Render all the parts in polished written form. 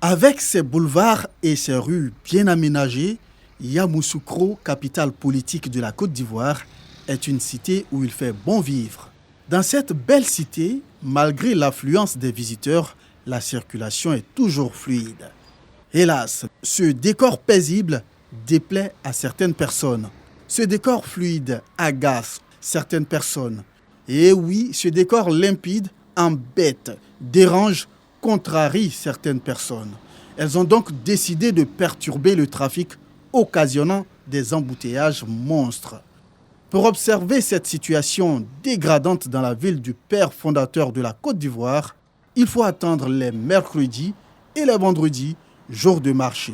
Avec ses boulevards et ses rues bien aménagées, Yamoussoukro, capitale politique de la Côte d'Ivoire, est une cité où il fait bon vivre. Dans cette belle cité, malgré l'affluence des visiteurs, la circulation est toujours fluide. Hélas, ce décor paisible déplaît à certaines personnes. Ce décor fluide agace certaines personnes. Et oui, ce décor limpide embête, dérange, contrarie certaines personnes. Elles ont donc décidé de perturber le trafic, occasionnant des embouteillages monstres. Pour observer cette situation dégradante dans la ville du père fondateur de la Côte d'Ivoire, il faut attendre les mercredis et les vendredis, jours de marché.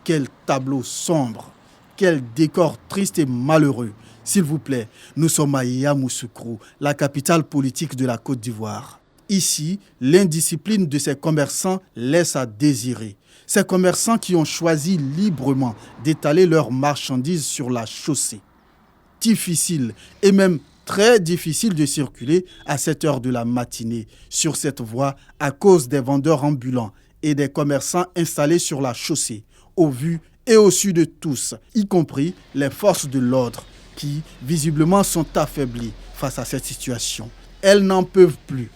Quel tableau sombre, quel décor triste et malheureux. S'il vous plaît, nous sommes à Yamoussoukro, la capitale politique de la Côte d'Ivoire. Ici, l'indiscipline de ces commerçants laisse à désirer. Ces commerçants qui ont choisi librement d'étaler leurs marchandises sur la chaussée. Difficile et même très difficile de circuler à cette heure de la matinée sur cette voie à cause des vendeurs ambulants et des commerçants installés sur la chaussée, au vu et au su de tous, y compris les forces de l'ordre qui, visiblement, sont affaiblies face à cette situation. Elles n'en peuvent plus.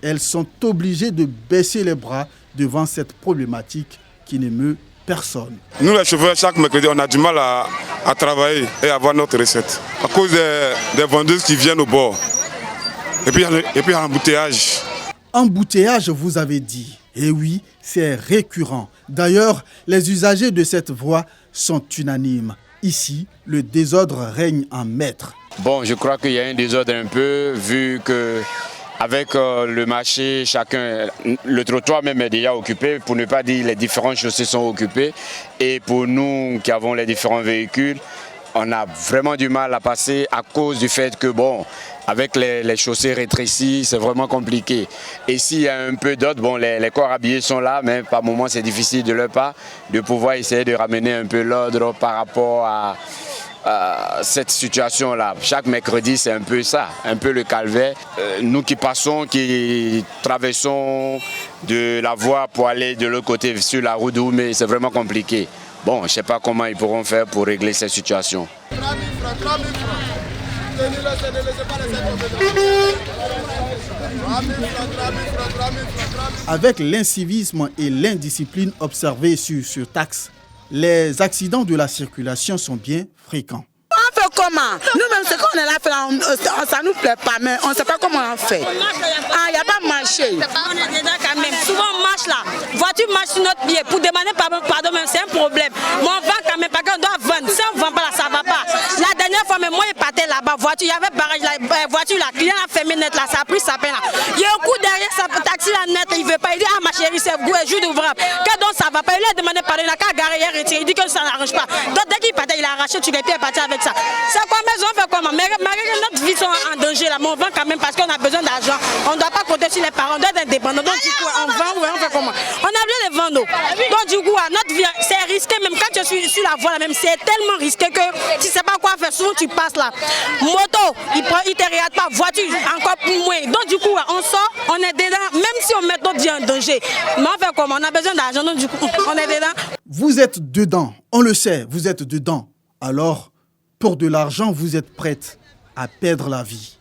Elles sont obligées de baisser les bras devant cette problématique qui n'émeut personne. Nous les chauffeurs, chaque mercredi, on a du mal à travailler et à avoir notre recette. À cause des vendeuses qui viennent au bord. Et puis embouteillage. Embouteillage, vous avez dit. Et oui, c'est récurrent. D'ailleurs, les usagers de cette voie sont unanimes. Ici, le désordre règne en maître. Bon, je crois qu'il y a un désordre un peu, vu que avec le marché, le trottoir même est déjà occupé, pour ne pas dire les différentes chaussées sont occupées. Et pour nous qui avons les différents véhicules, on a vraiment du mal à passer à cause du fait que, bon, avec les chaussées rétrécies, c'est vraiment compliqué. Et s'il y a un peu d'ordre, bon, les corps habillés sont là, mais par moments c'est difficile de leur part de pouvoir essayer de ramener un peu l'ordre par rapport à cette situation-là. Chaque mercredi, c'est un peu ça, un peu le calvaire. Nous qui passons, qui traversons de la voie pour aller de l'autre côté sur la route d'Oumé, c'est vraiment compliqué. Bon, je ne sais pas comment ils pourront faire pour régler cette situation. Avec l'incivisme et l'indiscipline observés sur ce taxe, les accidents de la circulation sont bien fréquents. On fait comment? Nous-mêmes, ce qu'on est là, ça ne nous plaît pas, mais on ne sait pas comment on fait. Ah, il n'y a pas marché. On est dedans quand même. Souvent, on marche là. Voiture marche sur notre pied. Pour demander pardon, même, c'est un problème. Mais on vend quand même, parce qu'on doit vendre. Si on ne vend pas là, ça ne va pas. La dernière fois, même moi, je partais là-bas. Voiture, il y avait barrage là. Voiture là, client a fermé net là. Ça a pris sa peine là. Il y a un coup derrière, ça taxi là net. Il ne veut pas. Il dit, ah, ma chérie, c'est jour d'ouvrable. Que donc ça ne va pas. Il lui a demandé pardon. Il a qu'à garer, il a retiré. Il dit que ça n'arrange pas. Donc dès qu'il partait, il a arraché. Tu les pieds parti avec ça. C'est quoi, mais on fait comment? Mais notre vie sont en danger là, mais on vend quand même parce qu'on a besoin d'argent. On ne doit pas compter sur les parents, on doit être indépendant. Donc du coup, on vend ou on fait comment? On a besoin de vendre. Donc du coup, notre vie, c'est risqué, même quand tu suis sur la voie là, même c'est tellement risqué que tu ne sais pas quoi faire. Souvent tu passes là. Moto, il ne te regarde pas. Voiture, encore pour moins. Donc du coup, on sort, on est dedans, même si on met notre vie en danger. Mais on fait comment? On a besoin d'argent, donc du coup, on est dedans. Vous êtes dedans, on le sait, vous êtes dedans. Alors, pour de l'argent, vous êtes prête à perdre la vie.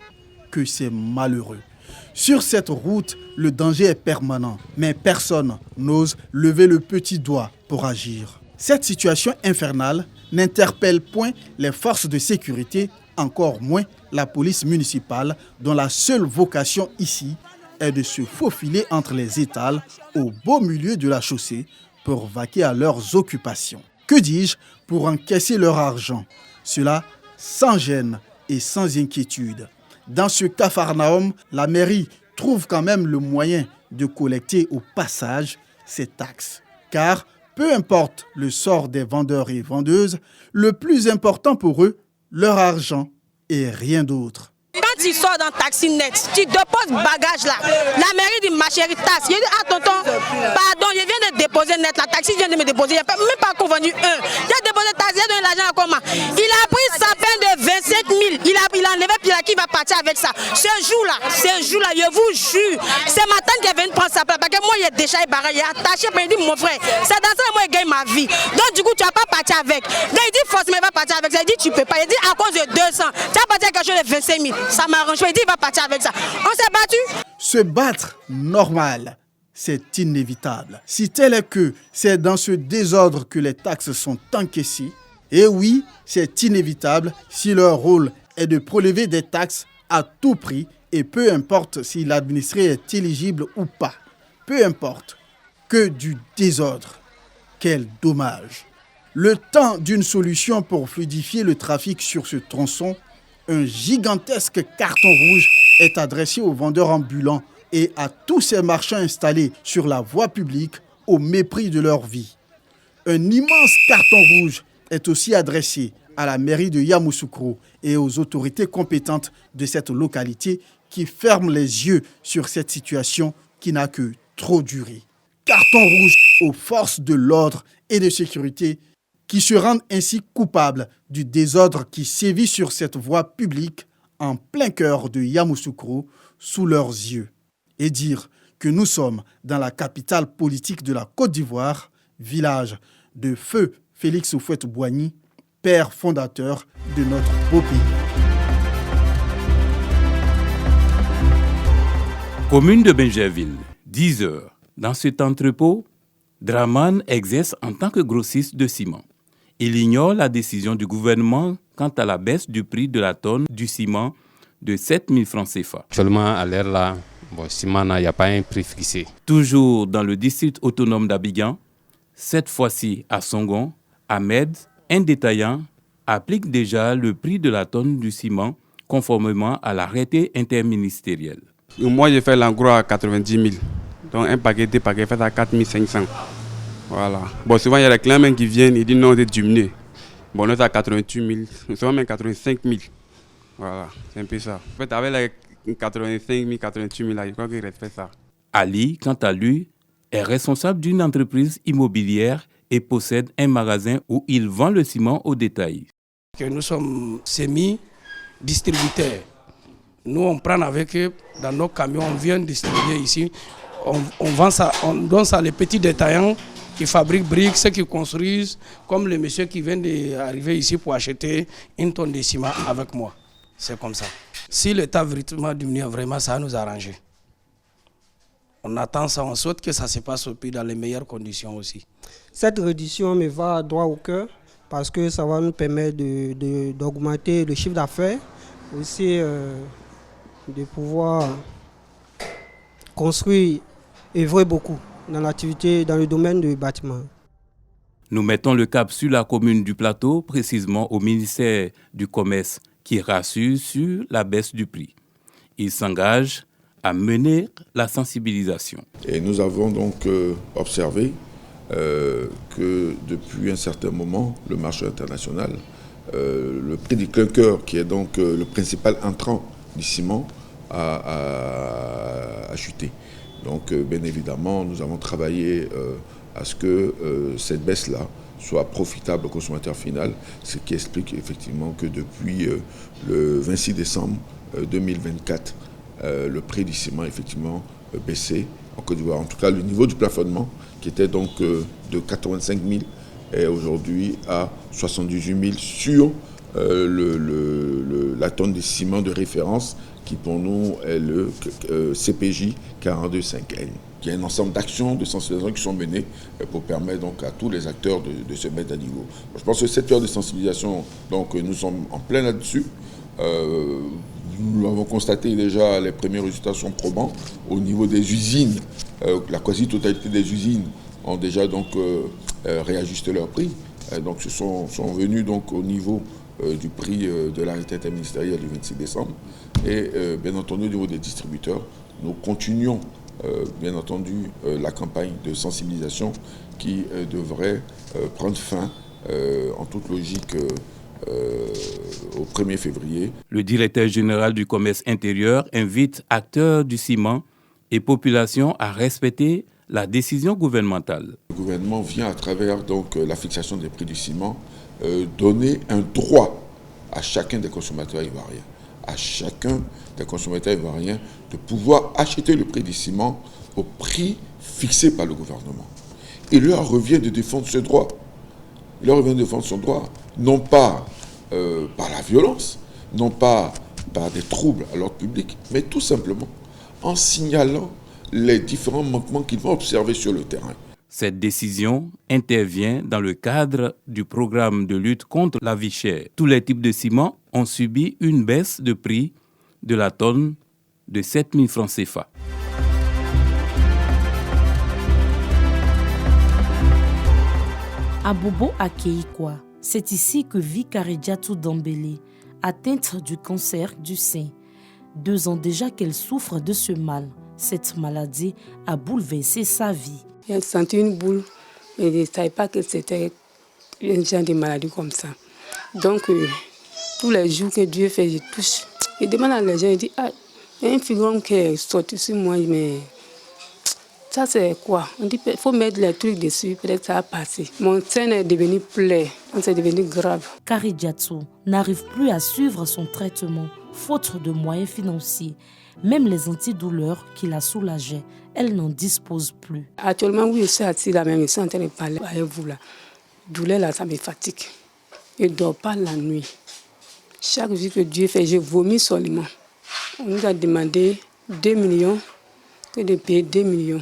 Que c'est malheureux. Sur cette route, le danger est permanent, mais personne n'ose lever le petit doigt pour agir. Cette situation infernale n'interpelle point les forces de sécurité, encore moins la police municipale, dont la seule vocation ici est de se faufiler entre les étals au beau milieu de la chaussée pour vaquer à leurs occupations. Que dis-je, pour encaisser leur argent. Cela sans gêne et sans inquiétude. Dans ce capharnaüm, la mairie trouve quand même le moyen de collecter au passage ces taxes. Car peu importe le sort des vendeurs et vendeuses, le plus important pour eux, leur argent et rien d'autre. Quand tu sors dans le taxi net, tu déposes bagage là. La mairie dit ma chérie tasse. Il dit ah tonton, pardon, je viens de déposer net. La taxi vient de me déposer. Il n'a même pas convenu un. Il a déposé taxi, il a donné l'argent à comment? Il a pris sa peine de 27 000. Il a enlevé puis il a qui va va partir avec ça. Ce jour-là, je vous jure, c'est ma tante qui est venue prendre sa place. Parce que moi, il est déjà barré, il est attaché. Mais il dit, mon frère, c'est dans ça que moi, je gagne ma vie. Donc, du coup, tu vas pas partir avec. Donc, il dit, forcément, il va partir avec ça. Il dit, tu peux pas. Il dit, à cause de 200, tu vas partir avec quelque chose de 25 000. Ça m'arrange. Il dit, il va partir avec ça. On s'est battu. Se battre, normal, c'est inévitable. Si tel est que c'est dans ce désordre que les taxes sont encaissées, et oui, c'est inévitable si leur rôle est de prélever des taxes à tout prix et peu importe si l'administré est éligible ou pas. Peu importe. Que du désordre. Quel dommage. Le temps d'une solution pour fluidifier le trafic sur ce tronçon, un gigantesque carton rouge est adressé aux vendeurs ambulants et à tous ces marchands installés sur la voie publique au mépris de leur vie. Un immense carton rouge est aussi adressé à la mairie de Yamoussoukro et aux autorités compétentes de cette localité qui ferment les yeux sur cette situation qui n'a que trop duré. Carton rouge aux forces de l'ordre et de sécurité qui se rendent ainsi coupables du désordre qui sévit sur cette voie publique en plein cœur de Yamoussoukro sous leurs yeux. Et dire que nous sommes dans la capitale politique de la Côte d'Ivoire, village de feu Félix Houphouët-Boigny, père fondateur de notre beau pays. Commune de Bingerville, 10 heures. Dans cet entrepôt, Draman exerce en tant que grossiste de ciment. Il ignore la décision du gouvernement quant à la baisse du prix de la tonne du ciment de 7 000 francs CFA. Actuellement, à l'heure là, le ciment, il n'y a pas un prix fixé. Toujours dans le district autonome d'Abidjan, cette fois-ci à Songon, Ahmed, un détaillant, applique déjà le prix de la tonne du ciment conformément à l'arrêté interministériel. Moi, j'ai fait l'engros à 90 000. Donc, un paquet, deux paquets, fait à 4 500. Voilà. Bon, souvent, il y a les clients qui viennent et disent non, c'est diminué. Bon, nous, c'est à 88 000, souvent même 85 000. Voilà, c'est un peu ça. En fait, avec les 85 000, 88 000, là, je crois qu'il reste fait ça. Ali, quant à lui, est responsable d'une entreprise immobilière et possède un magasin où il vend le ciment au détail. Nous sommes semi-distributeurs. Nous, on prend avec eux dans nos camions, on vient distribuer ici. On vend ça, on donne ça les petits détaillants qui fabriquent briques, ceux qui construisent, comme le monsieur qui vient d'arriver ici pour acheter une tonne de ciment avec moi. C'est comme ça. Si l'État vraiment diminue, vraiment, ça va nous arranger. On attend ça, on souhaite que ça se passe au pays dans les meilleures conditions aussi. Cette réduction me va droit au cœur parce que ça va nous permettre d'augmenter le chiffre d'affaires, aussi de pouvoir construire et œuvrer beaucoup dans l'activité, dans le domaine du bâtiment. Nous mettons le cap sur la commune du Plateau, précisément au ministère du Commerce, qui rassure sur la baisse du prix. Il s'engage à mener la sensibilisation. Et nous avons donc observé que depuis un certain moment, le marché international, le prix du clinker, qui est donc le principal entrant du ciment, a chuté. Donc bien évidemment, nous avons travaillé à ce que cette baisse-là soit profitable au consommateur final, ce qui explique effectivement que depuis le 26 décembre 2024, le prix du ciment a effectivement baissé en Côte d'Ivoire. En tout cas, le niveau du plafonnement, qui était donc de 85 000, est aujourd'hui à 78 000 sur la tonne de ciment de référence, qui pour nous est le CPJ 425N. Il y a un ensemble d'actions de sensibilisation qui sont menées pour permettre donc à tous les acteurs de se mettre à niveau. Je pense que cette période de sensibilisation, donc nous sommes en plein là-dessus. Nous avons constaté déjà, les premiers résultats sont probants. Au niveau des usines, la quasi-totalité des usines ont déjà donc réajusté leur prix. Donc ce sont venus donc au niveau du prix de l'arrêté interministériel du 26 décembre. Et bien entendu, au niveau des distributeurs, nous continuons bien entendu la campagne de sensibilisation qui devrait prendre fin en toute logique au 1er février. Le directeur général du commerce intérieur invite acteurs du ciment et population à respecter la décision gouvernementale. Le gouvernement vient à travers donc la fixation des prix du ciment donner un droit à chacun des consommateurs ivoiriens. à chacun des consommateurs ivoiriens de pouvoir acheter le prix du ciment au prix fixé par le gouvernement. Il leur revient de défendre ce droit. Il leur revient de défendre son droit, non pas par la violence, non pas par des troubles à l'ordre public, mais tout simplement en signalant les différents manquements qu'ils vont observer sur le terrain. Cette décision intervient dans le cadre du programme de lutte contre la vie chère. Tous les types de ciment ont subi une baisse de prix de la tonne de 7 000 francs CFA. À Bobo Akeikwa, c'est ici que vit Karidjatou Dambélé, atteinte du cancer du sein. 2 ans déjà qu'elle souffre de ce mal. Cette maladie a bouleversé sa vie. Elle sentait une boule, mais je ne savais pas que c'était un genre de maladie comme ça. Donc, tous les jours que Dieu fait, je touche. Je demande à les gens, je dis, ah, il y a un figurant qui est sorti sur moi, mais ça c'est quoi? On dit, il faut mettre les trucs dessus, peut-être ça va passer. Mon sein est devenu plein, c'est devenu grave. Karidjatou n'arrive plus à suivre son traitement, faute de moyens financiers. Même les antidouleurs qui la soulageaient, elle n'en dispose plus. Actuellement, oui, je suis assise là même, je suis en train de parler avec vous là. Douleur là, ça me fatigue. Je ne dors pas la nuit. Chaque jour que Dieu fait, je vomis seulement. On nous a demandé 2 millions, que de payer 2 millions.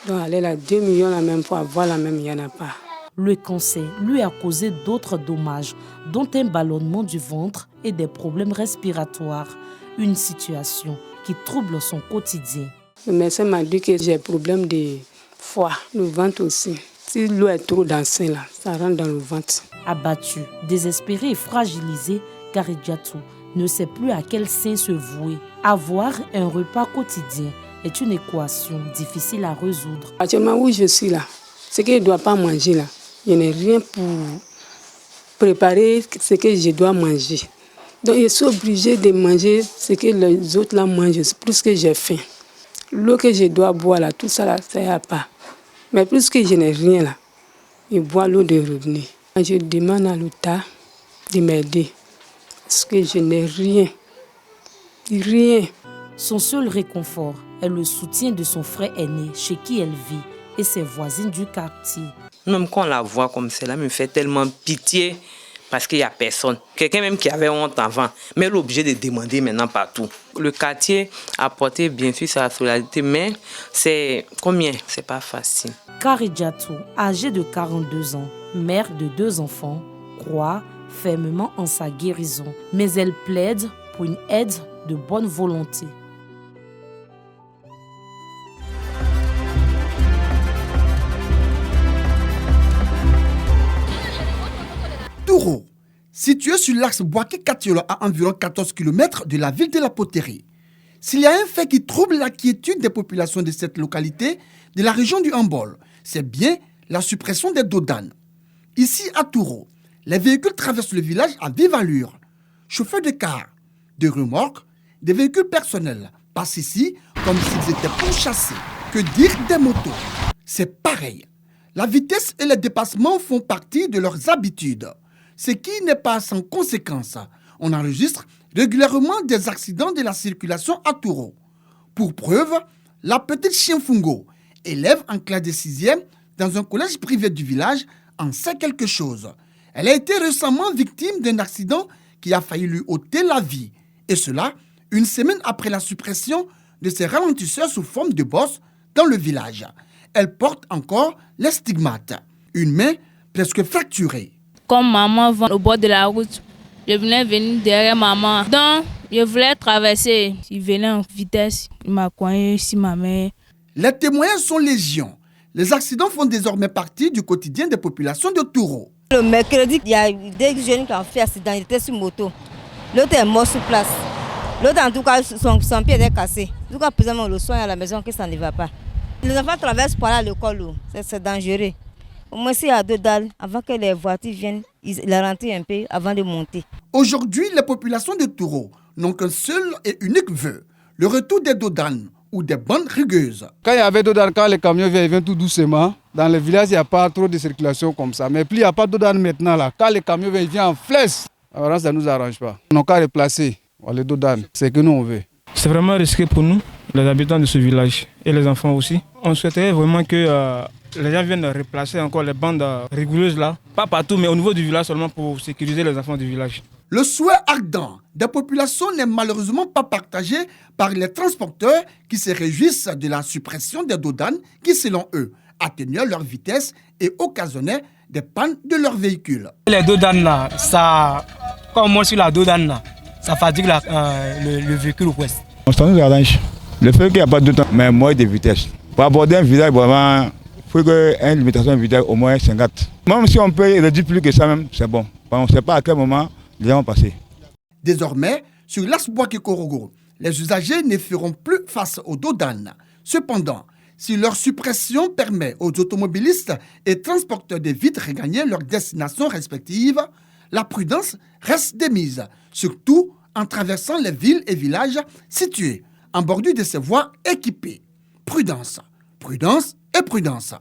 Donc aller là, 2 millions la même pour avoir la même, il n'y en a pas. Le cancer lui a causé d'autres dommages, dont un ballonnement du ventre et des problèmes respiratoires. Une situation qui trouble son quotidien. Le médecin m'a dit que j'ai un problème de foie, le ventre aussi. Si l'eau est trop dans le sein, là, ça rentre dans le ventre. Abattue, désespérée et fragilisée, Karidjatou ne sait plus à quel sein se vouer. Avoir un repas quotidien est une équation difficile à résoudre. Actuellement, où je suis là, c'est que je ne dois pas manger là. Je n'ai rien pour préparer ce que je dois manger. Donc, je suis obligée de manger ce que les autres là mangent, plus que j'ai faim. L'eau que je dois boire là, tout ça là, ça n'y a pas. Mais plus que je n'ai rien là, je bois l'eau de robinet. Je demande à l'État de m'aider, parce que je n'ai rien. Rien. Son seul réconfort est le soutien de son frère aîné chez qui elle vit et ses voisines du quartier. Même quand on la voit comme cela, me fait tellement pitié parce qu'il n'y a personne. Quelqu'un même qui avait honte avant, mais elle est obligée de demander maintenant partout. Le quartier a apporté bien sûr sa solidarité, mais c'est combien? C'est pas facile. Karidjatou, âgée de 42 ans, mère de 2 enfants, croit fermement en sa guérison, mais elle plaide pour une aide de bonne volonté. Touro, situé sur l'axe Boaké-Katiolo à environ 14 km de la ville de la Poterie. S'il y a un fait qui trouble la quiétude des populations de cette localité, de la région du Hambol, c'est bien la suppression des dodanes. Ici à Touro, les véhicules traversent le village à vive allure. Chauffeurs de cars, de remorques, des véhicules personnels passent ici comme s'ils étaient pourchassés. Que dire des motos? C'est pareil. La vitesse et les dépassements font partie de leurs habitudes, ce qui n'est pas sans conséquence. On enregistre régulièrement des accidents de la circulation à Touro. Pour preuve, la petite Chienfungo, élève en classe de 6e dans un collège privé du village, en sait quelque chose. Elle a été récemment victime d'un accident qui a failli lui ôter la vie. Et cela, une semaine après la suppression de ces ralentisseurs sous forme de bosses dans le village. Elle porte encore les stigmates. Une main presque fracturée. Comme maman va au bord de la route, je venais venir derrière maman. Donc, je voulais traverser. Il venait en vitesse. Il m'a coincé sur ma main. Les témoignages sont légion. Les accidents font désormais partie du quotidien des populations de Touro. Le mercredi, il y a des jeunes qui ont fait accident. Ils étaient sur moto. L'autre est mort sur place. L'autre, en tout cas, son pied est cassé. En tout cas, présentement, le soin à la maison, que ça ne va pas. Les enfants traversent par là le col. C'est dangereux. Au moins, s'il y a 2 dalles, avant que les voitures viennent, ils ralentissent un peu avant de monter. Aujourd'hui, les populations de Touro n'ont qu'un seul et unique vœu, le retour des dodanes ou des bandes rugueuses. Quand il y avait dodanes, quand les camions viennent tout doucement, dans les villages, il n'y a pas trop de circulation comme ça. Mais plus il n'y a pas de dodanes maintenant, là, quand les camions viennent en flèche, alors ça ne nous arrange pas. On n'a qu'à replacer. Les dodanes, c'est ce que nous on veut. C'est vraiment risqué pour nous, les habitants de ce village et les enfants aussi. On souhaiterait vraiment que les gens viennent replacer encore les bandes rigoureuses là, pas partout mais au niveau du village seulement pour sécuriser les enfants du village. Le souhait ardent des populations n'est malheureusement pas partagé par les transporteurs qui se réjouissent de la suppression des dodanes qui, selon eux, atténuaient leur vitesse et occasionnaient des pannes de leurs véhicules. Les dodanes là, ça, quand on monte sur la dodane là, ça fatigue le véhicule ouest. Ça nous arrange. Le fait qu'il n'y a pas de temps, mais moins de vitesse. Pour aborder un village, vraiment, il faut une limitation de vitesse au moins 50. Même si on peut réduire plus que ça, même, c'est bon. On ne sait pas à quel moment les gens vont passer. Désormais, sur l'axe Boaké-Korogo, les usagers ne feront plus face aux dodanes. Cependant, si leur suppression permet aux automobilistes et transporteurs de vite regagner leurs destinations respectives, la prudence reste de mise, surtout en traversant les villes et villages situés en bordure de ces voies équipées. Prudence, prudence et prudence.